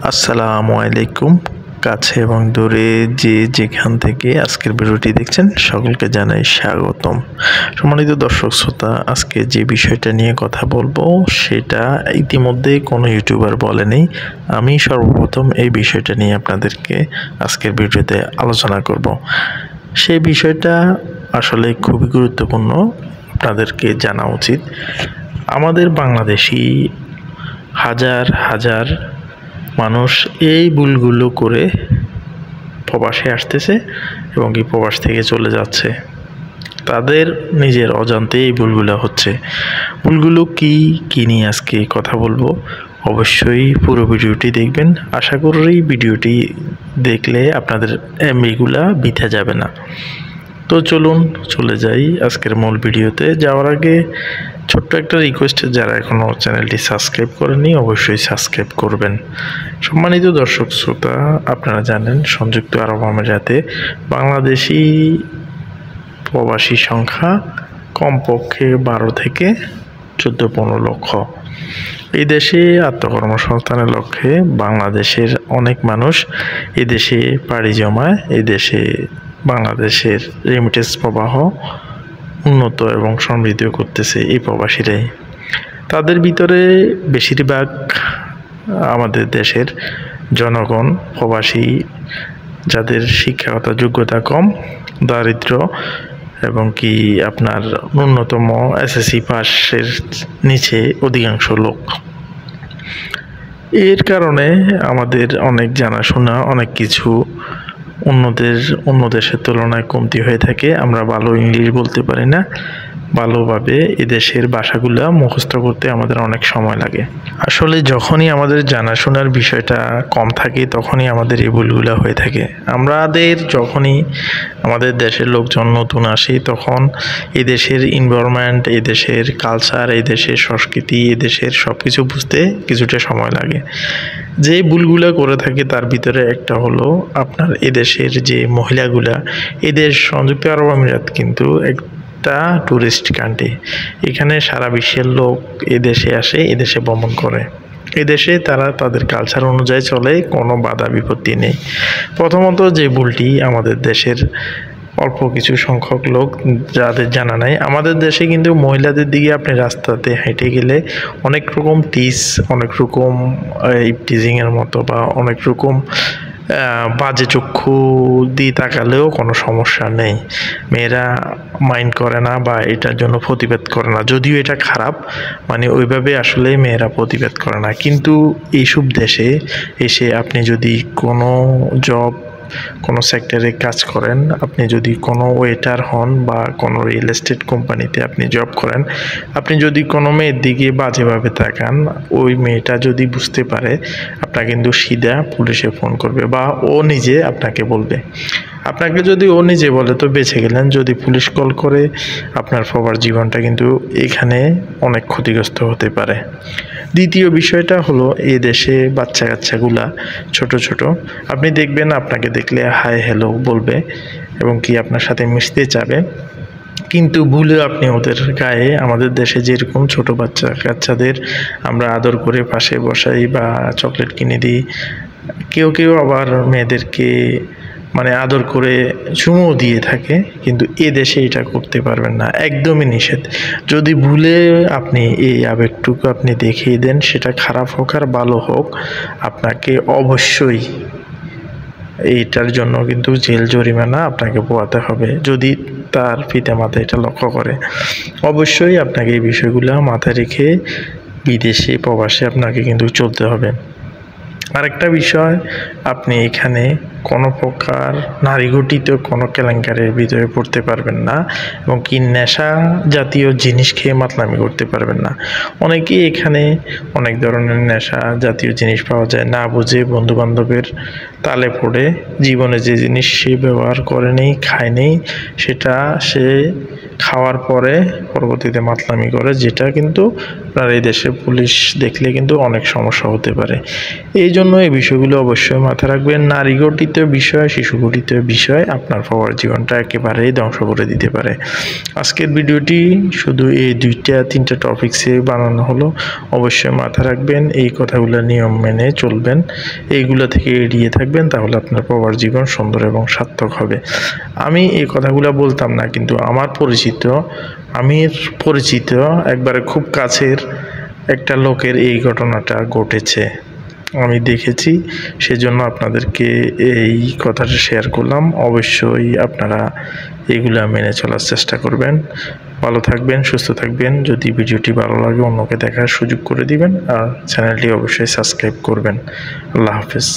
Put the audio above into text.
আসসালামু আলাইকুম। কাছে এবং দূরে যে যেখান থেকে আজকের ভিডিওটি দেখছেন সকলকে জানাই স্বাগতম। সম্মানিত দর্শক শ্রোতা, আজকে যে বিষয়টা নিয়ে কথা বলবো সেটা ইতিমধ্যে কোনো ইউটিউবার বলেনি। আমি সর্বপ্রথম এই বিষয়টা নিয়ে আপনাদেরকে আজকের ভিডিওতে আলোচনা করব। সেই বিষয়টা আসলে খুবই গুরুত্বপূর্ণ, আপনাদেরকে জানা উচিত। আমাদের বাংলাদেশি হাজার হাজার মানুষ এই ভুলগুলো করে প্রবাসে আসতেছে এবং কি প্রবাস থেকে চলে যাচ্ছে। তাদের নিজের অজান্তে এই ভুলগুলো হচ্ছে। ভুলগুলো কি নিয়ে আজকে কথা বলবো, অবশ্যই পুরো ভিডিওটি দেখবেন। আশা করি ভিডিওটি দেখলে আপনাদের এমবিগুলা বৃথা যাবে না। তো চলুন চলে যাই আজকের মূল ভিডিওতে। যাওয়ার আগে ছোট্ট একটা রিকোয়েস্ট, যারা এখনও চ্যানেলটি সাবস্ক্রাইব করেননি অবশ্যই সাবস্ক্রাইব করবেন। সম্মানিত দর্শক শ্রোতা, আপনারা জানেন সংযুক্ত আরব আমিরাতে বাংলাদেশি প্রবাসী সংখ্যা কমপক্ষে 12 থেকে 14-15 লক্ষ। এই দেশে আত্মকর্মসংস্থানের লক্ষ্যে বাংলাদেশের অনেক মানুষ এদেশে পাড়ি জমায়। এদেশে বাংলাদেশের রেমিটেন্স প্রবাহ উন্নত এবং সমৃদ্ধ করতেছে এই প্রবাসীরাই। তাদের ভিতরে বেশিরভাগ আমাদের দেশের জনগণ প্রবাসী, যাদের শিক্ষাগত যোগ্যতা কম, দারিদ্র এবং কি আপনার ন্যূনতম এসএসসি পাশের নিচে অধিকাংশ লোক। এর কারণে আমাদের অনেক জানাশোনা অনেক কিছু অন্য দেশের তুলনায় কমতি হয়ে থাকে। আমরা ভালো ইংলিশ বলতে পারি না, ভালোভাবে এদেশের ভাষাগুলো মুখস্থ করতে আমাদের অনেক সময় লাগে। আসলে যখনই আমাদের জানাশোনার বিষয়টা কম থাকে তখনই আমাদের এই ভুলগুলো হয়ে থাকে। যখনই আমাদের দেশের লোকজন নতুন আসে তখন এদেশের এনভায়রনমেন্ট, এদেশের কালচার, এদেশের সংস্কৃতি, এদেশের সব কিছু বুঝতে কিছুটা সময় লাগে। যে ভুলগুলো করে থাকে তার ভিতরে একটা হলো আপনার এদেশের যে মহিলাগুলা, এদেশ সংযুক্ত আরব আমিরাত কিন্তু একটা ট্যুরিস্ট কান্ট্রি। এখানে সারা বিশ্বের লোক এদেশে আসে, এদেশে ভ্রমণ করে। এদেশে তারা তাদের কালচার অনুযায়ী চলে, কোনো বাধা বিপত্তি নেই। প্রথমত যে ভুলটি আমাদের দেশের অল্প কিছু সংখ্যক লোক যাদের জানা নাই, আমাদের দেশে কিন্তু মহিলাদের দিকে আপনি রাস্তাতে হেঁটে গেলে অনেক রকম অনেক রকম টিজিংয়ের মতো বা অনেক রকম বাজে চক্ষু দিয়ে তাকালেও কোনো সমস্যা নেই। মেয়েরা মাইন্ড করে না বা এটার জন্য প্রতিবাদ করে না, যদিও এটা খারাপ, মানে ওইভাবে আসলে মেয়েরা প্রতিবাদ করে না। কিন্তু এইসব দেশে এসে আপনি যদি কোনো সেক্টরে কাজ করেন, আপনি যদি কোনো ওয়েটার হন বা কোনো রিয়েল এস্টেট কোম্পানিতে আপনি জব করেন, আপনি যদি কোনো মেয়ের দিকে বাজেভাবে তাকান, ওই মেয়েটা যদি বুঝতে পারে আপনাকে কিন্তু সিধা পুলিশে ফোন করবে বা ও নিজে আপনাকে বলবে। আপনাকে যদি ও নিজে বলে তো বেঁচে গেলেন, যদি পুলিশ কল করে আপনার সবার জীবনটা কিন্তু এখানে অনেক ক্ষতিগ্রস্ত হতে পারে। দ্বিতীয় বিষয়টা হলো, এই দেশে বাচ্চা কাচ্চাগুলা ছোট আপনি দেখবেন আপনাকে দেখলে হাই হ্যালো বলবে এবং কি আপনার সাথে মিশতে চাবে, কিন্তু ভুলে আপনি ওদের গায়ে, আমাদের দেশে যেরকম ছোট বাচ্চা কাচ্চাদের আমরা আদর করে পাশে বসাই বা চকলেট কিনে দিই, কেউ আবার মেয়েদেরকে আদর করে চুমু দিয়ে থাকে, কিন্তু এ দেশে এটা করতে পারবেন না, একদমই নিষেধ। যদি ভুলে আপনি এই আবেগটুকু আপনি দেখিয়ে দেন, সেটা খারাপ হোক আর ভালো হোক, আপনাকে অবশ্যই এইটার জন্য কিন্তু জেল জরিমানা আপনাকে পোহাতে হবে। যদি তার পিতামাতা এটা লক্ষ্য করে, অবশ্যই আপনাকে এই বিষয়গুলো মাথায় রেখে বিদেশে প্রবাসে আপনাকে কিন্তু চলতে হবে। আরেকটা বিষয়, আপনি এখানে কোনো প্রকার নারী ঘটিত কোনো কেলেঙ্কারির ভিতরে পড়তে পারবেন না এবং কি নেশা জাতীয় জিনিস খেয়ে মাতলামি করতে পারবেন না। অনেকেই এখানে অনেক ধরনের নেশা জাতীয় জিনিস পাওয়া যায়, না বুঝে বন্ধুবান্ধবের তালে পড়ে জীবনে যে জিনিস সে ব্যবহার করেনি, খায়নি, সেটা সে খাওয়ার পরে পরবর্তীতে মাতলামি করে, যেটা কিন্তু আপনার এই দেশে পুলিশ দেখলে কিন্তু অনেক সমস্যা হতে পারে। এই জন্য জন্য এই বিষয়গুলো অবশ্যই মাথায় রাখবেন। নারী গঠিত বিষয়, শিশু গঠিত বিষয় আপনার পাওয়ার জীবনটা একেবারেই ধ্বংস করে দিতে পারে। আজকের ভিডিওটি শুধু এই 2-3টা টপিক্সে বানানো হলো। অবশ্যই মাথায় রাখবেন, এই কথাগুলো নিয়ম মেনে চলবেন, এইগুলো থেকে এড়িয়ে থাকবেন, তাহলে আপনার পাওয়ার জীবন সুন্দর এবং সার্থক হবে। আমি এই কথাগুলো বলতাম না, কিন্তু আমার পরিচিত একবারে খুব কাছের একটা লোকের এই ঘটনাটা ঘটেছে, আমি দেখেছি, সেজন্য আপনাদেরকে এই কথাটা শেয়ার করলাম। অবশ্যই আপনারা এগুলা মেনে চলার চেষ্টা করবেন। ভালো থাকবেন, সুস্থ থাকবেন। যদি ভিডিওটি ভালো লাগে অন্যকে দেখার সুযোগ করে দিবেন, আর চ্যানেলটি অবশ্যই সাবস্ক্রাইব করবেন। আল্লাহ হাফেজ।